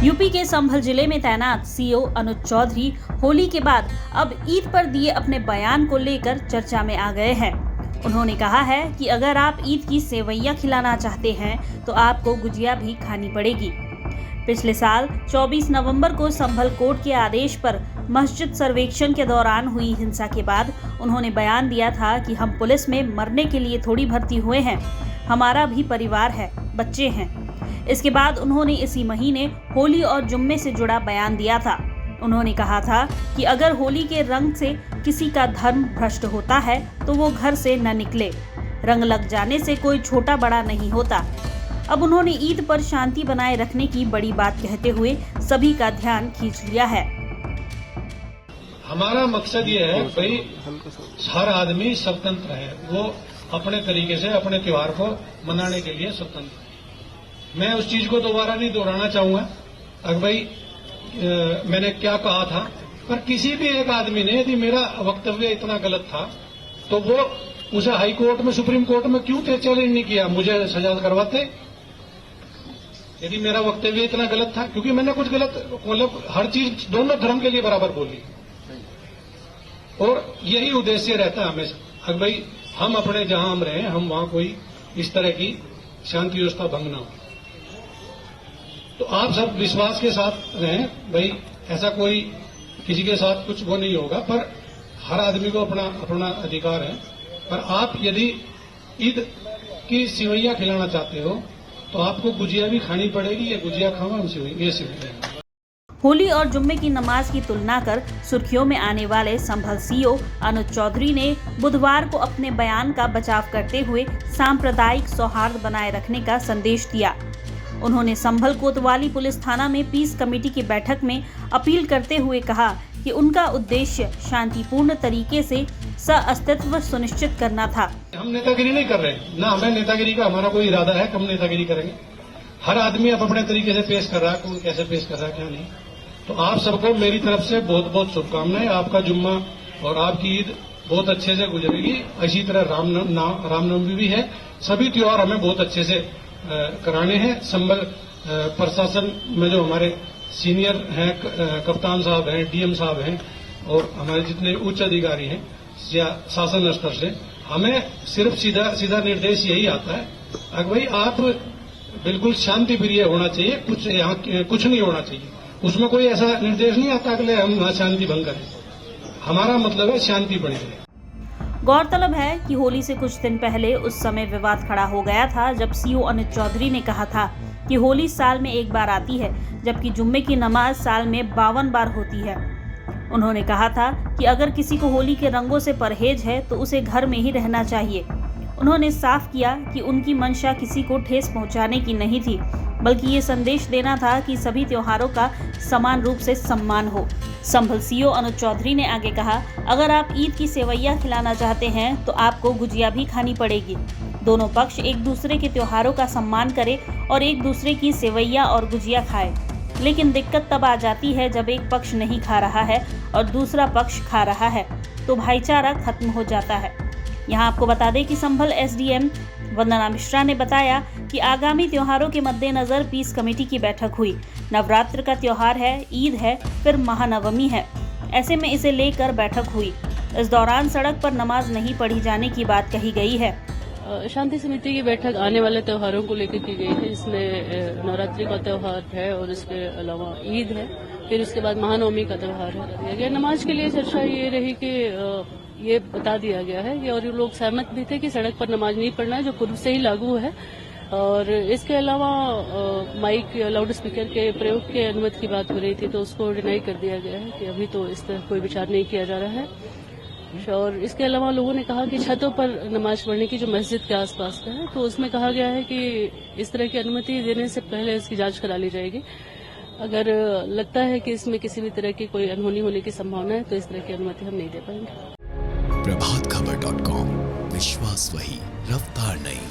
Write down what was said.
UP के संभल जिले में तैनात सीओ अनुज चौधरी होली के बाद अब ईद पर दिए अपने बयान को लेकर चर्चा में आ गए हैं। उन्होंने कहा है कि अगर आप ईद की सेवैयां खिलाना चाहते हैं तो आपको गुजिया भी खानी पड़ेगी। पिछले साल 24 नवंबर को संभल कोर्ट के आदेश पर मस्जिद सर्वेक्षण के दौरान हुई हिंसा के बाद उन्होंने बयान दिया था कि हम पुलिस में मरने के लिए थोड़ी भर्ती हुए हैं, हमारा भी परिवार है, बच्चे हैं। इसके बाद उन्होंने इसी महीने होली और जुम्मे से जुड़ा बयान दिया था। उन्होंने कहा था कि अगर होली के रंग से किसी का धर्म भ्रष्ट होता है तो वो घर से न निकले। रंग लग जाने से कोई छोटा बड़ा नहीं होता। अब उन्होंने ईद पर शांति बनाए रखने की बड़ी बात कहते हुए सभी का ध्यान खींच लिया है। हमारा मकसद ये है भाई हर आदमी स्वतंत्र है, वो अपने तरीके से अपने त्योहार को मनाने के लिए स्वतंत्र है। मैं उस चीज को दोबारा नहीं दोहराना चाहूंगा अगर भाई मैंने क्या कहा था, पर किसी भी एक आदमी ने यदि मेरा वक्तव्य इतना गलत था तो वो उसे हाई कोर्ट में सुप्रीम कोर्ट में क्यों चैलेंज नहीं किया, मुझे सजा करवाते। यदि मेरा वक्तव्य इतना गलत था, क्योंकि मैंने कुछ गलत मतलब हर चीज दोनों धर्म के लिए बराबर बोली और यही उद्देश्य रहता है हमेशा। अगर भाई हम अपने जहां हम रहे हम वहां कोई इस तरह की शांति व्यवस्था भंग ना हो, तो आप सब विश्वास के साथ रहें भाई ऐसा कोई किसी के साथ कुछ वो नहीं होगा, पर हर आदमी को अपना अपना अधिकार है। पर आप यदि ईद की सेवैयां खिलाना चाहते हो तो आपको गुजिया भी खानी पड़ेगी, या गुजिया खाओ ये सेवैयां। होली और जुम्मे की नमाज की तुलना कर सुर्खियों में आने वाले संभल सीओ अनुज चौधरी ने बुधवार को अपने बयान का बचाव करते हुए सांप्रदायिक सौहार्द बनाए रखने का संदेश दिया। उन्होंने संभल कोतवाली पुलिस थाना में पीस कमेटी की बैठक में अपील करते हुए कहा कि उनका उद्देश्य शांतिपूर्ण तरीके से सह-अस्तित्व सुनिश्चित करना था। हम नेतागिरी नहीं कर रहे, ना हमें नेतागिरी का हमारा कोई इरादा है कि हम नेतागिरी करेंगे। हर आदमी अपने तरीके से पेश कर रहा है, कौन कैसे पेश कर रहा है क्या नहीं। तो आप सबको मेरी तरफ से बहुत बहुत शुभकामनाएं। आपका जुम्मा और आपकी ईद बहुत अच्छे से गुजरेगी। इसी तरह रामनवमी भी है। सभी त्योहार हमें बहुत अच्छे से कराने हैं। संभल प्रशासन में जो हमारे सीनियर हैं, कप्तान साहब हैं, डीएम साहब हैं और हमारे जितने उच्च अधिकारी हैं या शासन स्तर से, हमें सिर्फ सीधा निर्देश यही आता है अगर भाई आप बिल्कुल शांति प्रिय होना चाहिए, कुछ यहाँ कुछ नहीं होना चाहिए। उसमें कोई ऐसा निर्देश नहीं आता कि हम शांति भंग करें। हमारा मतलब है शांति बनी रहे। गौरतलब है कि होली से कुछ दिन पहले उस समय विवाद खड़ा हो गया था जब सीओ अनुज चौधरी ने कहा था कि होली साल में एक बार आती है, जबकि जुम्मे की नमाज साल में 52 बार होती है। उन्होंने कहा था कि अगर किसी को होली के रंगों से परहेज है तो उसे घर में ही रहना चाहिए। उन्होंने साफ किया कि उनकी मंशा किसी को ठेस पहुंचाने की नहीं थी, बल्कि ये संदेश देना था कि सभी त्योहारों का समान रूप से सम्मान हो। संभल सीओ अनुज चौधरी ने आगे कहा, अगर आप ईद की सेवैयां खिलाना चाहते हैं तो आपको गुजिया भी खानी पड़ेगी। दोनों पक्ष एक दूसरे के त्योहारों का सम्मान करें और एक दूसरे की सेवैयां और गुजिया खाएं। लेकिन दिक्कत तब आ जाती है जब एक पक्ष नहीं खा रहा है और दूसरा पक्ष खा रहा है, तो भाईचारा खत्म हो जाता है। यहाँ आपको बता दें कि संभल एसडीएम वंदना मिश्रा ने बताया कि आगामी त्योहारों के मद्देनजर पीस कमेटी की बैठक हुई। नवरात्र का त्योहार है, ईद है, फिर महानवमी है, ऐसे में इसे लेकर बैठक हुई। इस दौरान सड़क पर नमाज नहीं पढ़ी जाने की बात कही गई है। शांति समिति की बैठक आने वाले त्योहारों को लेकर की गई है। इसमें नवरात्रि का त्योहार है और इसके अलावा ईद है, फिर उसके बाद महानवमी का त्योहार है। नमाज के लिए चर्चा ये रही कि ये बता दिया गया है कि और लोग सहमत भी थे कि सड़क पर नमाज नहीं पढ़ना है, जो पूर्व से ही लागू है। और इसके अलावा माइक लाउड स्पीकर के प्रयोग के अनुमति की बात हो रही थी, तो उसको डिनाई कर दिया गया है कि अभी तो इस तरह कोई विचार नहीं किया जा रहा है। और इसके अलावा लोगों ने कहा कि छतों पर नमाज पढ़ने की जो मस्जिद के आसपास का है, तो उसमें कहा गया है कि इस तरह की अनुमति देने से पहले इसकी जांच करा ली जाएगी। अगर लगता है कि इसमें किसी भी तरह की कोई अनहोनी होने की संभावना है तो इस तरह की अनुमति हम नहीं दे पाएंगे। प्रभातखबर.com, विश्वास वही, रफ्तार नहीं।